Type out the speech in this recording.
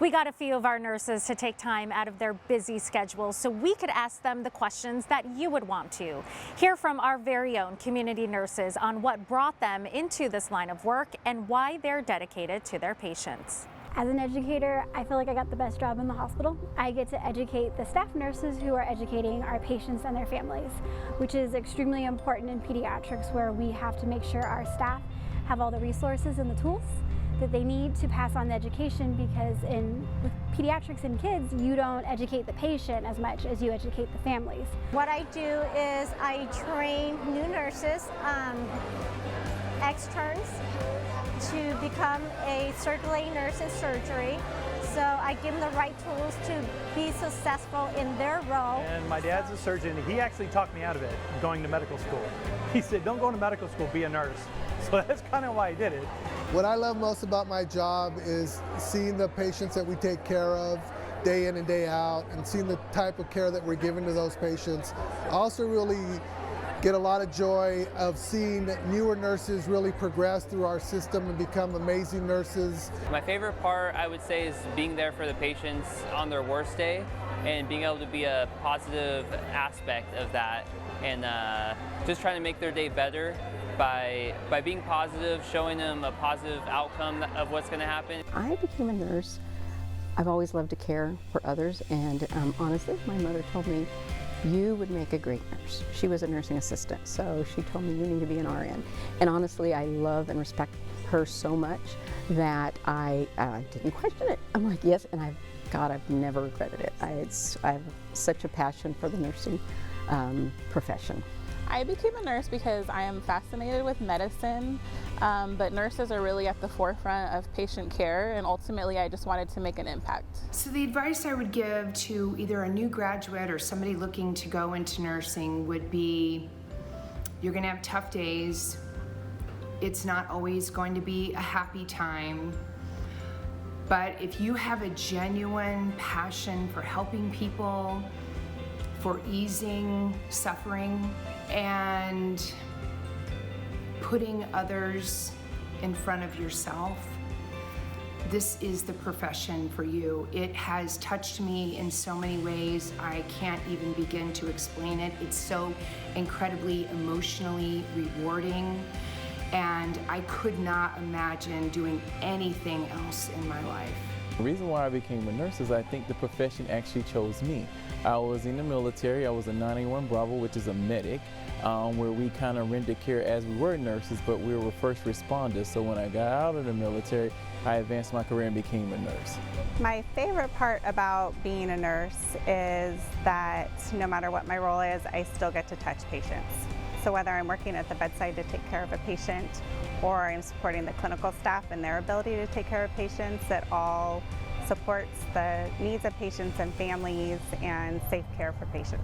We got a few of our nurses to take time out of their busy schedules so we could ask them the questions that you would want to. Hear from our very own community nurses on what brought them into this line of work and why they're dedicated to their patients. As an educator, I feel like I got the best job in the hospital. I get to educate the staff nurses who are educating our patients and their families, which is extremely important in pediatrics, where we have to make sure our staff have all the resources and the tools that they need to pass on the education, because with pediatrics and kids, you don't educate the patient as much as you educate the families. What I do is I train new nurses, externs, to become a circulating nurse in surgery. So I give them the right tools to be successful in their role. And my dad's a surgeon. He actually talked me out of it, going to medical school. He said, don't go to medical school, be a nurse. So that's kind of why I did it. What I love most about my job is seeing the patients that we take care of day in and day out, and seeing the type of care that we're giving to those patients. I also really get a lot of joy of seeing newer nurses really progress through our system and become amazing nurses. My favorite part, I would say, is being there for the patients on their worst day and being able to be a positive aspect of that, and just trying to make their day better by being positive, showing them a positive outcome of what's going to happen. I became a nurse. I've always loved to care for others, and honestly, my mother told me, you would make a great nurse. She was a nursing assistant, so she told me you need to be an RN. And honestly, I love and respect her so much that I didn't question it. I'm like, yes, and I've never regretted it. I have such a passion for the nursing profession. I became a nurse because I am fascinated with medicine, but nurses are really at the forefront of patient care, and ultimately I just wanted to make an impact. So the advice I would give to either a new graduate or somebody looking to go into nursing would be, you're going to have tough days. It's not always going to be a happy time. But if you have a genuine passion for helping people, for easing suffering, and putting others in front of yourself, this is the profession for you. It has touched me in so many ways. I can't even begin to explain it. It's so incredibly emotionally rewarding, and I could not imagine doing anything else in my life. The reason why I became a nurse is I think the profession actually chose me. I was in the military. I was a 981 Bravo, which is a medic, where we kind of rendered care as we were nurses, but we were first responders. So when I got out of the military, I advanced my career and became a nurse. My favorite part about being a nurse is that no matter what my role is, I still get to touch patients. So whether I'm working at the bedside to take care of a patient, or I'm supporting the clinical staff and their ability to take care of patients, it all supports the needs of patients and families and safe care for patients.